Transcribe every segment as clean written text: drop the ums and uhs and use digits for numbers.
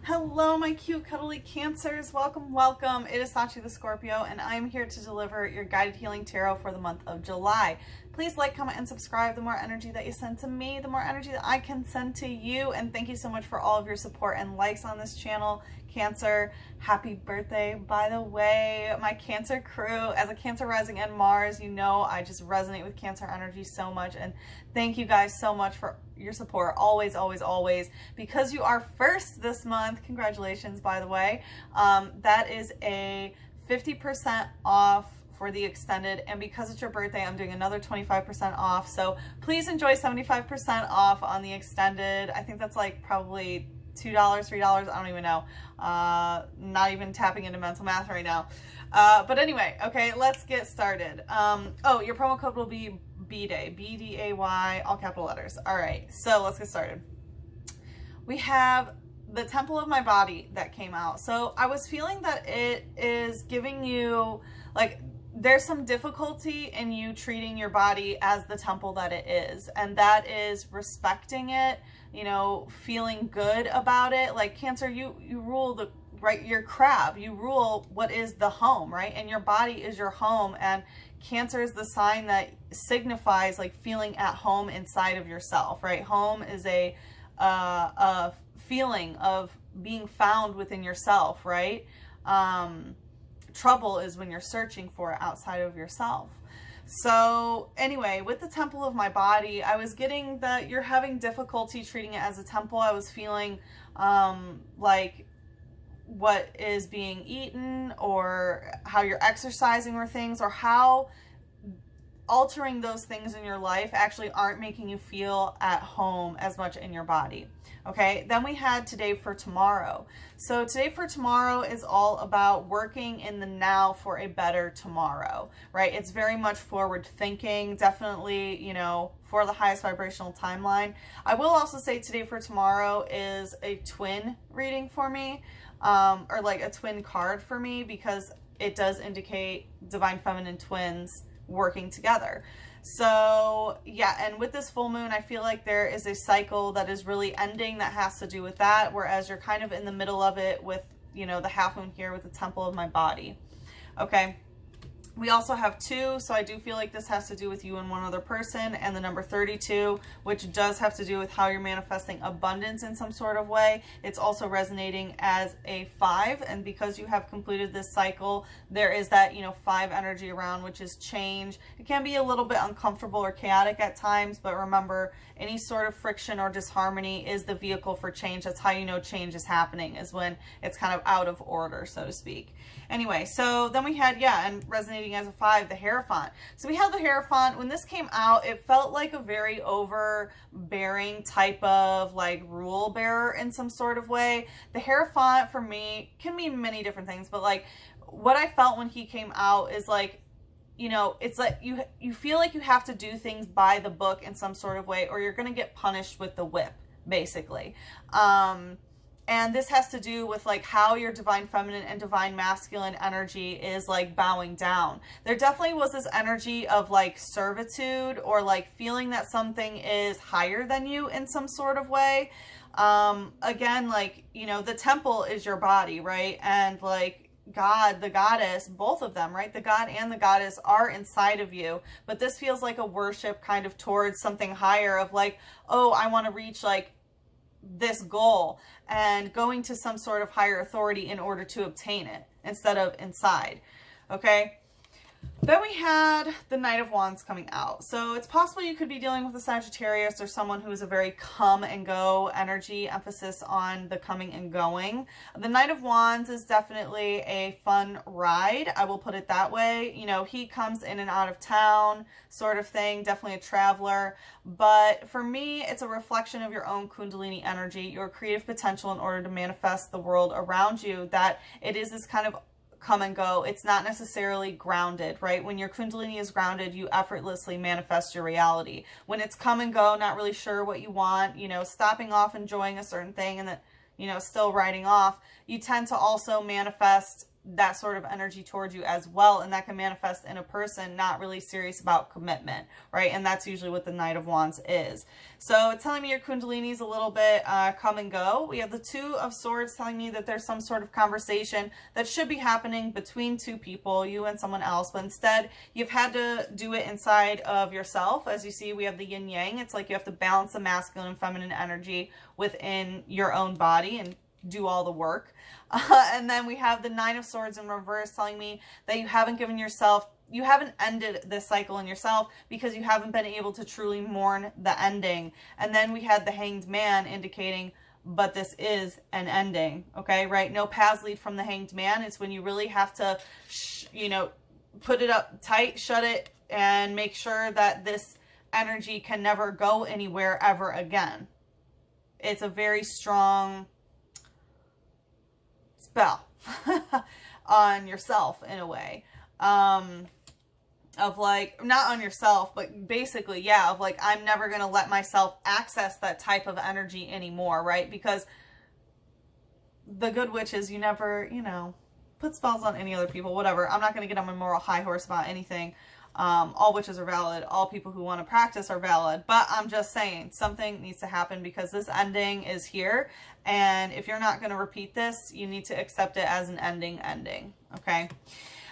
Hello, my cute, cuddly Cancers. Welcome, welcome. It is Sachi the Scorpio, and I'm here to deliver your guided healing tarot for the month of July. Please like, comment, and subscribe. The more energy that you send to me, the more energy that I can send to you. And thank you so much for all of your support and likes on this channel. Cancer, happy birthday. By the way, my Cancer crew, as a Cancer rising and Mars, you know I just resonate with Cancer energy so much. And thank you guys so much for your support. Always, always, always. Because you are first this month, congratulations, by the way. That is a 50% off for the extended, and because it's your birthday, I'm doing another 25% off. So please enjoy 75% off on the extended. I think that's like probably $2, $3, I don't even know. Not even tapping into mental math right now. But anyway, okay, let's get started. Oh, your promo code will be B-Day, B-D-A-Y, all capital letters. All right, so let's get started. We have the Temple of My Body that came out. So I was feeling that it is giving you, like, there's some difficulty in you treating your body as the temple that it is, and that is respecting it, you know, feeling good about it. Like Cancer, you rule the, right, your crab, you rule what is the home, right? And your body is your home, and Cancer is the sign that signifies like feeling at home inside of yourself, right? Home is a feeling of being found within yourself, right? Trouble is when you're searching for it outside of yourself. So anyway, with the Temple of My Body, I was getting that you're having difficulty treating it as a temple. I was feeling like what is being eaten or how you're exercising or things, or how altering those things in your life actually aren't making you feel at home as much in your body. Okay, then we had Today for Tomorrow. So Today for Tomorrow is all about working in the now for a better tomorrow, right? It's very much forward thinking, definitely, you know, for the highest vibrational timeline. I will also say Today for Tomorrow is a twin reading for me, or like a twin card for me, because it does indicate divine feminine twins working together. So yeah, and with this full moon, I feel like there is a cycle that is really ending that has to do with that, whereas you're kind of in the middle of it with, you know, the half moon here with the Temple of My Body. Okay. We also have 2, so I do feel like this has to do with you and one other person, and the number 32, which does have to do with how you're manifesting abundance in some sort of way. It's also resonating as a 5, and because you have completed this cycle, there is that, you know, 5 energy around, which is change. It can be a little bit uncomfortable or chaotic at times, but remember, any sort of friction or disharmony is the vehicle for change. That's how you know change is happening, is when it's kind of out of order, so to speak. Anyway, so then we had, yeah, and resonating as a 5, the Hierophant. So we had the Hierophant. When this came out, it felt like a very overbearing type of like rule bearer in some sort of way. The Hierophant for me can mean many different things, but like what I felt when he came out is like, you know, it's like you feel like you have to do things by the book in some sort of way, or you're going to get punished with the whip, basically. And this has to do with like how your divine feminine and divine masculine energy is like bowing down. There definitely was this energy of like servitude, or like feeling that something is higher than you in some sort of way. Again, like, you know, the temple is your body, right? And like God, the goddess, both of them, right? The God and the goddess are inside of you, but this feels like a worship kind of towards something higher of like, oh, I want to reach like this goal, and going to some sort of higher authority in order to obtain it instead of inside. Okay. Then we had the Knight of Wands coming out. So it's possible you could be dealing with a Sagittarius or someone who is a very come and go energy, emphasis on the coming and going. The Knight of Wands is definitely a fun ride. I will put it that way. You know, he comes in and out of town sort of thing, definitely a traveler. But for me, it's a reflection of your own Kundalini energy, your creative potential in order to manifest the world around you, that it is this kind of come and go. It's not necessarily grounded, right? When your Kundalini is grounded, you effortlessly manifest your reality. When it's come and go, not really sure what you want, you know, stopping off, enjoying a certain thing, and then, you know, still riding off, you tend to also manifest that sort of energy towards you as well, and that can manifest in a person not really serious about commitment, right? And that's usually what the Knight of Wands is. So it's telling me your Kundalini is a little bit come and go. We have the Two of Swords telling me that there's some sort of conversation that should be happening between two people, you and someone else, but instead you've had to do it inside of yourself. As you see, we have the yin yang. It's like you have to balance the masculine and feminine energy within your own body and do all the work. And then we have the Nine of Swords in reverse telling me that you haven't ended this cycle in yourself because you haven't been able to truly mourn the ending. And then we had the Hanged Man indicating, but this is an ending, okay, right? No paths lead from the Hanged Man. It's when you really have to, you know, put it up tight, shut it, and make sure that this energy can never go anywhere ever again. It's a very strong spell on yourself in a way, of like, not on yourself, but basically, yeah, of like, I'm never going to let myself access that type of energy anymore, right? Because the good witches, you never, you know, put spells on any other people, whatever. I'm not going to get on my moral high horse about anything. All witches are valid. All people who want to practice are valid. But I'm just saying something needs to happen because this ending is here. And if you're not going to repeat this, you need to accept it as an ending. Okay.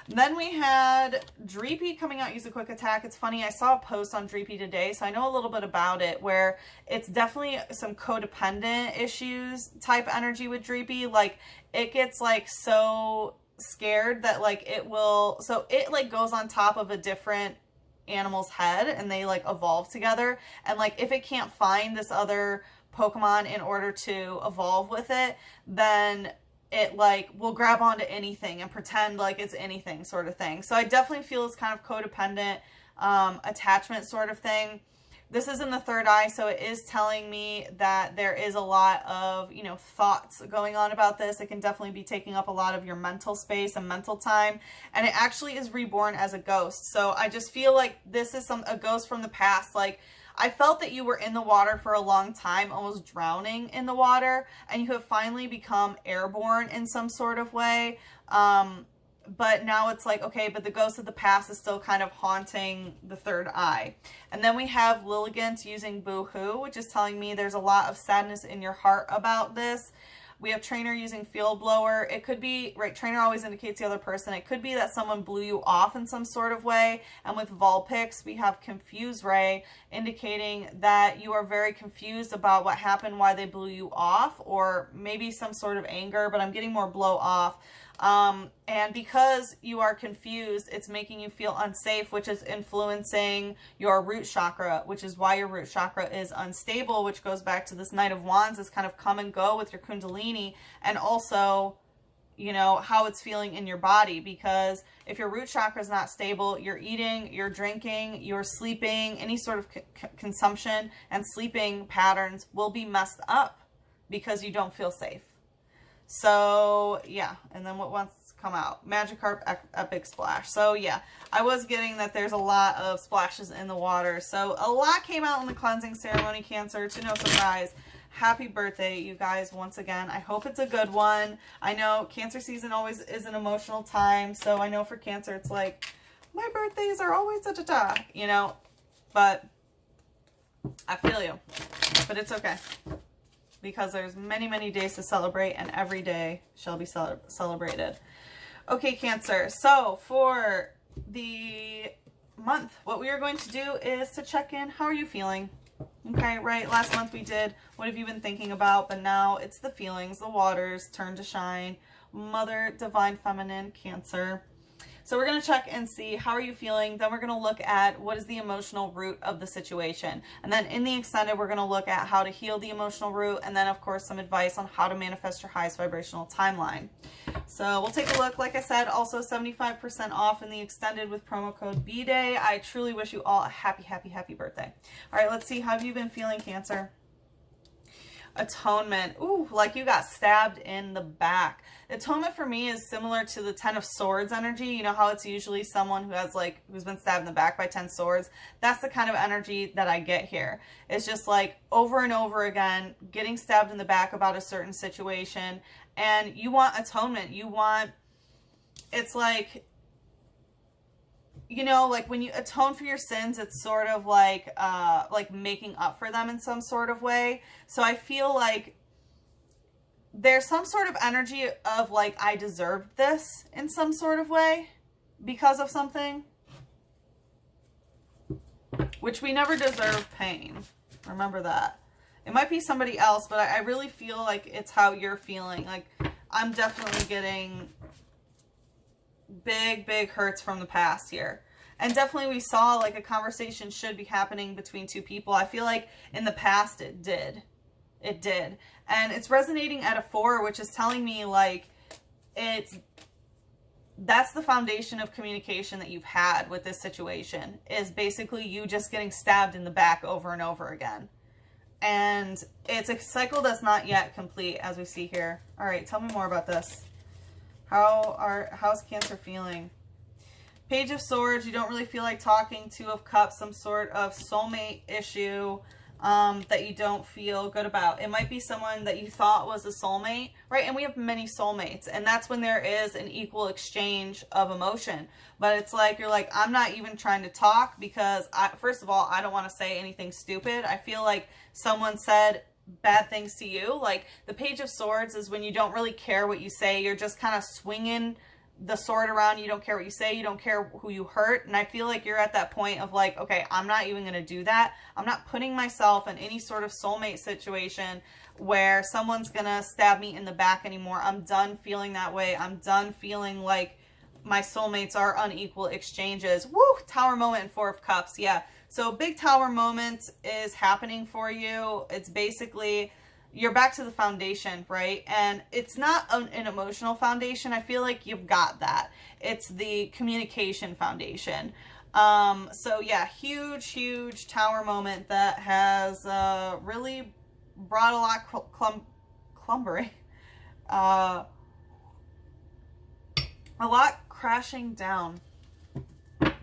Then we had Dreepy coming out, use a quick attack. It's funny, I saw a post on Dreepy today, so I know a little bit about it, where it's definitely some codependent issues type energy with Dreepy. Like, it gets like so scared that like it will, so it like goes on top of a different animal's head and they like evolve together, and like if it can't find this other Pokemon in order to evolve with it, then it like will grab onto anything and pretend like it's anything sort of thing. So I definitely feel it's kind of codependent attachment sort of thing. This is in the third eye, so it is telling me that there is a lot of, you know, thoughts going on about this. It can definitely be taking up a lot of your mental space and mental time, and it actually is reborn as a ghost. So I just feel like this is a ghost from the past. Like, I felt that you were in the water for a long time, almost drowning in the water, and you have finally become airborne in some sort of way. But now it's like, okay, but the ghost of the past is still kind of haunting the third eye. And then we have Lilligant using Boo-hoo, which is telling me there's a lot of sadness in your heart about this. We have Trainer using Field Blower. It could be, right, Trainer always indicates the other person. It could be that someone blew you off in some sort of way. And with Vulpix, we have Confuse Ray, indicating that you are very confused about what happened, why they blew you off, or maybe some sort of anger, but I'm getting more blow off. And because you are confused, it's making you feel unsafe, which is influencing your root chakra, which is why your root chakra is unstable, which goes back to this Knight of Wands, is kind of come and go with your Kundalini, and also, you know, how it's feeling in your body. Because if your root chakra is not stable, you're eating, you're drinking, you're sleeping, any sort of consumption and sleeping patterns will be messed up because you don't feel safe. So, yeah. And then what wants to come out? Magikarp Epic Splash. So, yeah. I was getting that there's a lot of splashes in the water. So, a lot came out in the cleansing ceremony, Cancer. To no surprise. Happy birthday, you guys, once again. I hope it's a good one. I know Cancer season always is an emotional time. So, I know for Cancer, it's like, my birthdays are always da-da-da, you know. But, I feel you. But it's okay. Because there's many, many days to celebrate, and every day shall be celebrated. Okay, Cancer. So, for the month, what we are going to do is to check in. How are you feeling? Okay, right? Last month we did, what have you been thinking about? But now it's the feelings, the waters, turn to shine. Mother, Divine Feminine, Cancer. So we're going to check and see how are you feeling. Then we're going to look at what is the emotional root of the situation. And then in the extended, we're going to look at how to heal the emotional root. And then, of course, some advice on how to manifest your highest vibrational timeline. So we'll take a look. Like I said, also 75% off in the extended with promo code BDAY. I truly wish you all a happy, happy, happy birthday. All right, let's see. How have you been feeling, Cancer? Atonement. Ooh, like you got stabbed in the back. Atonement for me is similar to the Ten of Swords energy. You know how it's usually someone who has like, who's been stabbed in the back by 10 swords. That's the kind of energy that I get here. It's just like over and over again, getting stabbed in the back about a certain situation. And you want atonement. You want it's like, you know, like when you atone for your sins, it's sort of like making up for them in some sort of way. So I feel like there's some sort of energy of like, I deserved this in some sort of way because of something, which we never deserve pain. Remember that. It might be somebody else, but I really feel like it's how you're feeling. Like, I'm definitely getting big hurts from the past here. And definitely we saw like a conversation should be happening between two people. I feel like in the past it did. It did. And it's resonating at a 4, which is telling me like that's the foundation of communication that you've had with this situation, is basically you just getting stabbed in the back over and over again. And it's a cycle that's not yet complete, as we see here. All right, tell me more about this. How's Cancer feeling? Page of Swords, you don't really feel like talking. 2 of Cups, some sort of soulmate issue that you don't feel good about. It might be someone that you thought was a soulmate, right? And we have many soulmates, and that's when there is an equal exchange of emotion. But it's like, you're like, I'm not even trying to talk because, first of all, I don't want to say anything stupid. I feel like someone said bad things to you. Like, the Page of Swords is when you don't really care what you say. You're just kind of swinging the sword around. You don't care what you say. You don't care who you hurt. And I feel like you're at that point of like, okay, I'm not even going to do that. I'm not putting myself in any sort of soulmate situation where someone's going to stab me in the back anymore. I'm done feeling that way. I'm done feeling like my soulmates are unequal exchanges. Woo! Tower moment and 4 of Cups. Yeah. So big tower moment is happening for you. It's basically, you're back to the foundation, right? And it's not an emotional foundation. I feel like you've got that. It's the communication foundation. So yeah, huge tower moment that has really brought a lot clumbering. A lot crashing down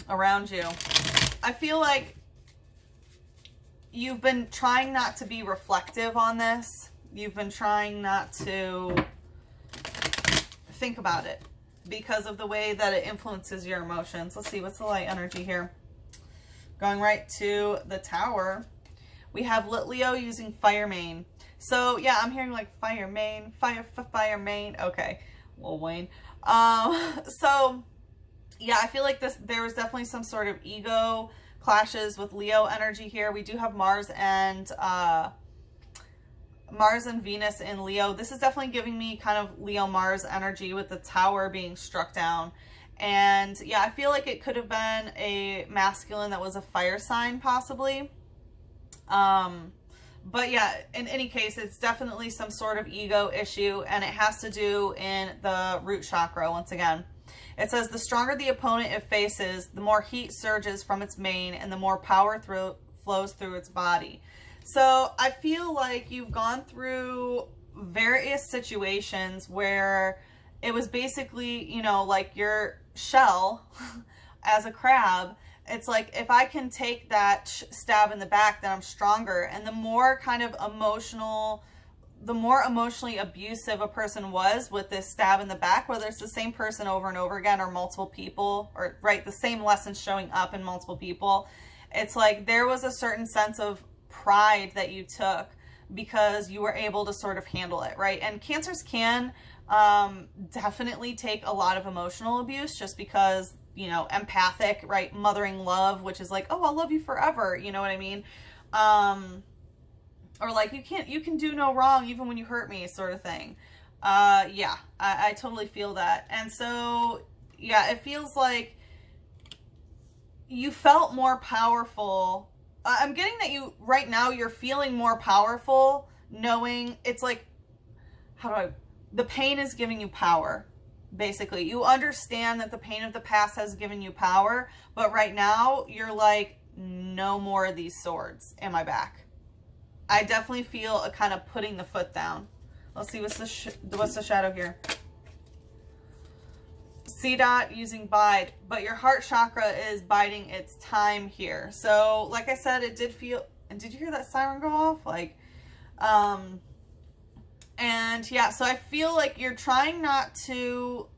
around you. I feel like you've been trying not to be reflective on this. You've been trying not to think about it because of the way that it influences your emotions. Let's see, what's the light energy here? Going right to the Tower. We have Lit Leo using Fire Main. So yeah, I'm hearing like Fire Main, Fire Main. Okay, Lil Wayne. So yeah, I feel like there was definitely some sort of ego clashes with Leo energy here. We do have Mars and Venus in Leo. This is definitely giving me kind of Leo-Mars energy with the Tower being struck down. And yeah, I feel like it could have been a masculine that was a fire sign possibly. But yeah, in any case, it's definitely some sort of ego issue, and it has to do in the root chakra once again. It says, the stronger the opponent it faces, the more heat surges from its mane and the more power flows through its body. So I feel like you've gone through various situations where it was basically, you know, like your shell as a crab. It's like, if I can take that stab in the back, then I'm stronger. And the more kind of the more emotionally abusive a person was with this stab in the back, whether it's the same person over and over again or multiple people, or right, the same lessons showing up in multiple people, it's like there was a certain sense of pride that you took because you were able to sort of handle it, right? And Cancers can definitely take a lot of emotional abuse just because, you know, empathic, right? Mothering love, which is like, oh, I'll love you forever. You know what I mean? Or like, you can do no wrong even when you hurt me, sort of thing. Yeah, I totally feel that. And so, yeah, it feels like you felt more powerful. I'm getting that right now, you're feeling more powerful, knowing it's like, the pain is giving you power. Basically, you understand that the pain of the past has given you power, but right now you're like, no more of these swords in my back. I definitely feel a kind of putting the foot down. Let's see, what's the shadow here? C dot using bide, but your heart chakra is biding its time here. So like I said, it did feel, and did you hear that siren go off? Like, and yeah, so I feel like you're trying not to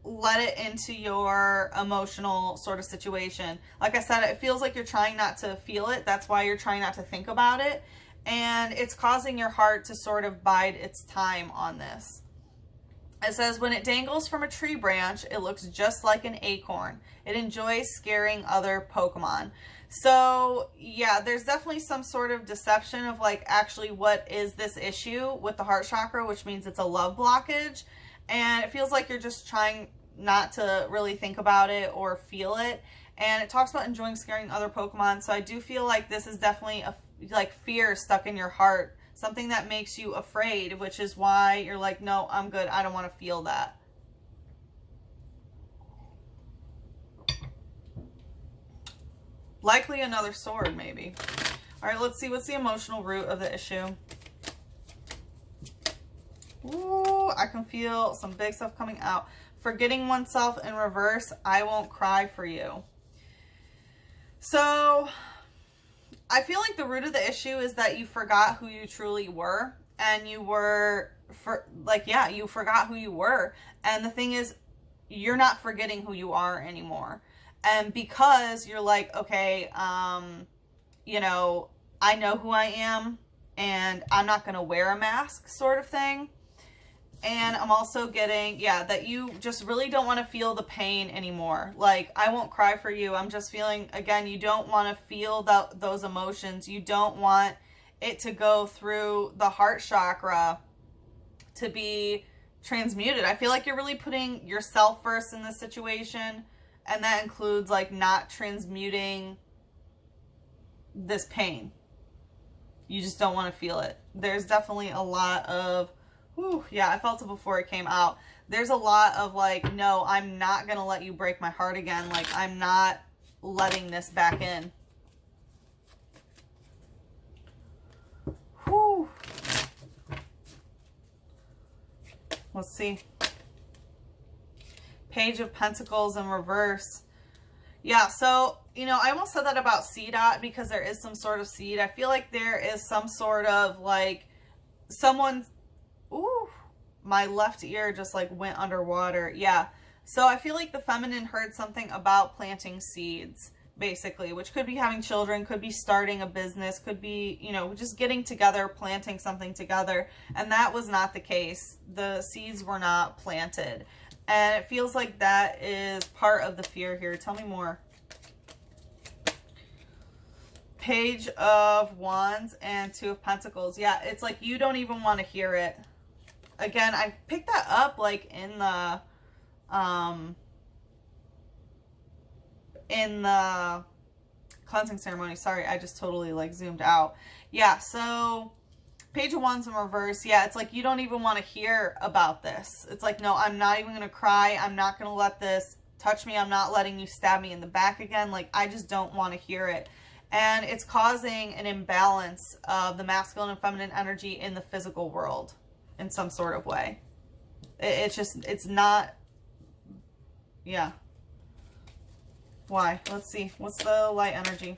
let it into your emotional sort of situation. Like I said, it feels like you're trying not to feel it. That's why you're trying not to think about it. And it's causing your heart to sort of bide its time on this. It says, when it dangles from a tree branch, it looks just like an acorn. It enjoys scaring other Pokemon. So yeah, there's definitely some sort of deception of like actually what is this issue with the heart chakra, which means it's a love blockage. And it feels like you're just trying not to really think about it or feel it. And it talks about enjoying scaring other Pokemon. So I do feel like this is definitely a like fear stuck in your heart. Something that makes you afraid, which is why you're like, no, I'm good. I don't want to feel that. Likely another sword, maybe. All right, let's see. What's the emotional root of the issue? Ooh, I can feel some big stuff coming out. Forgetting oneself in reverse. I won't cry for you. So I feel like the root of the issue is that you forgot who you truly were. And you were, you forgot who you were. And the thing is, you're not forgetting who you are anymore. And because you're like, okay, you know, I know who I am and I'm not going to wear a mask sort of thing. And I'm also getting, yeah, that you just really don't want to feel the pain anymore. Like, I won't cry for you. I'm just feeling, again, you don't want to feel those emotions. You don't want it to go through the heart chakra to be transmuted. I feel like you're really putting yourself first in this situation. And that includes, like, not transmuting this pain. You just don't want to feel it. There's definitely a lot of... Whew, yeah, I felt it before it came out. There's a lot of like, no, I'm not going to let you break my heart again. Like, I'm not letting this back in. Whew. Let's see. Page of Pentacles in reverse. Yeah, so, you know, I almost said that about C-Dot because there is some sort of seed. I feel like there is some sort of like someone's... Ooh, my left ear just like went underwater. Yeah. So I feel like the feminine heard something about planting seeds, basically, which could be having children, could be starting a business, could be, you know, just getting together, planting something together. And that was not the case. The seeds were not planted. And it feels like that is part of the fear here. Tell me more. Page of Wands and Two of Pentacles. Yeah, it's like you don't even want to hear it. Again, I picked that up like in the cleansing ceremony. Sorry, I just totally like zoomed out. Yeah, so Page of Wands in reverse. Yeah, it's like you don't even want to hear about this. It's like, no, I'm not even going to cry. I'm not going to let this touch me. I'm not letting you stab me in the back again. Like, I just don't want to hear it. And it's causing an imbalance of the masculine and feminine energy in the physical world. In some sort of way. It's not, yeah. Why? Let's see. What's the light energy?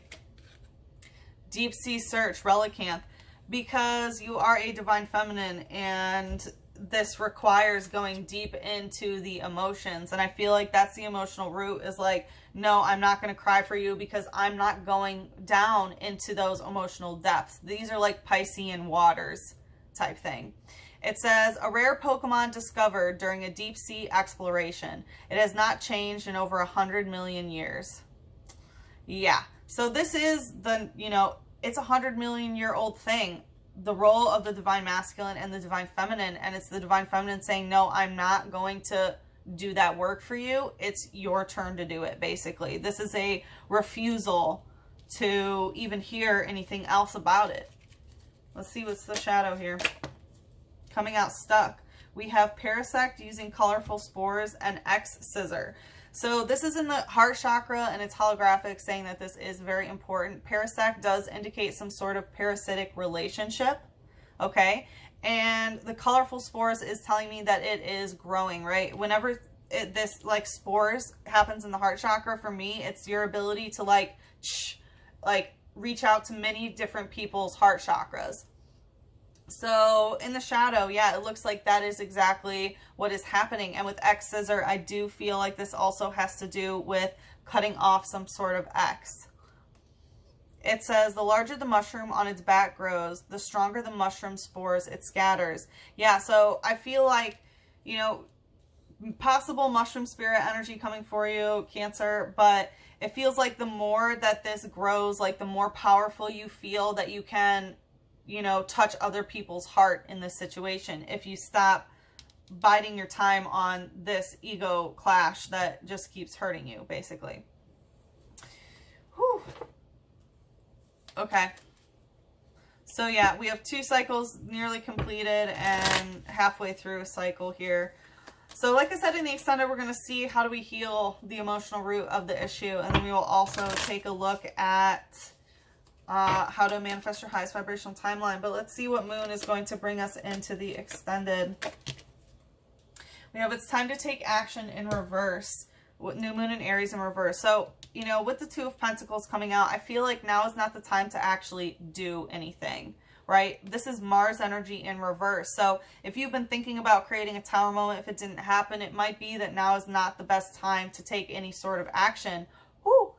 Deep Sea Search, Relicanth. Because you are a divine feminine and this requires going deep into the emotions. And I feel like that's the emotional root is like, no, I'm not going to cry for you because I'm not going down into those emotional depths. These are like Piscean waters type thing. It says, a rare Pokemon discovered during a deep sea exploration. It has not changed in over 100 million years. Yeah. So this is the, you know, it's a 100 million year old thing. The role of the divine masculine and the divine feminine. And it's the divine feminine saying, no, I'm not going to do that work for you. It's your turn to do it, basically. This is a refusal to even hear anything else about it. Let's see what's the shadow here. Coming out stuck. We have Parasite using colorful spores and X scissor. So this is in the heart chakra and it's holographic, saying that this is very important. Parasite does indicate some sort of parasitic relationship. Okay. And the colorful spores is telling me that it is growing, right? Whenever this like spores happens in the heart chakra, for me, it's your ability to like reach out to many different people's heart chakras. So in the shadow, yeah, it looks like that is exactly what is happening. And with X scissor, I do feel like this also has to do with cutting off some sort of X. It says, the larger the mushroom on its back grows, the stronger the mushroom spores it scatters. Yeah, so I feel like, you know, possible mushroom spirit energy coming for you, Cancer, but it feels like the more that this grows, like the more powerful you feel that you can, you know, touch other people's heart in this situation. If you stop biding your time on this ego clash that just keeps hurting you, basically. Whew. Okay. So yeah, we have 2 cycles nearly completed and halfway through a cycle here. So like I said, in the extended, we're going to see how do we heal the emotional root of the issue. And then we will also take a look at how to manifest your highest vibrational timeline. But let's see what moon is going to bring us into the extended. We have, it's time to take action in reverse. New moon in Aries in reverse. So, you know, with the 2 of Pentacles coming out, I feel like now is not the time to actually do anything, right? This is Mars energy in reverse. So if you've been thinking about creating a tower moment, if it didn't happen, it might be that now is not the best time to take any sort of action. Whew,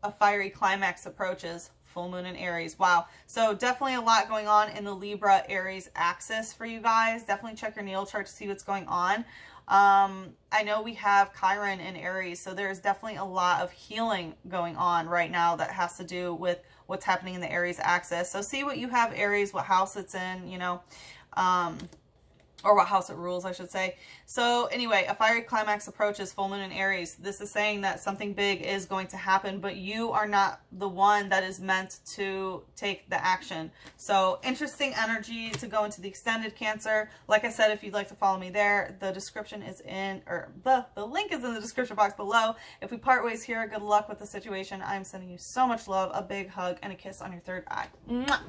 a fiery climax approaches. Full moon in Aries. Wow. So definitely a lot going on in the Libra Aries axis for you guys. Definitely check your natal chart to see what's going on. I know we have Chiron in Aries, so there's definitely a lot of healing going on right now that has to do with what's happening in the Aries axis. So see what you have Aries, what house it's in, you know, or what house it rules, I should say. So anyway, a fiery climax approaches, full moon in Aries. This is saying that something big is going to happen, but you are not the one that is meant to take the action. So interesting energy to go into the extended, Cancer. Like I said, if you'd like to follow me there, the description is in, or the link is in the description box below. If we part ways here, good luck with the situation. I'm sending you so much love, a big hug, and a kiss on your third eye. Mwah!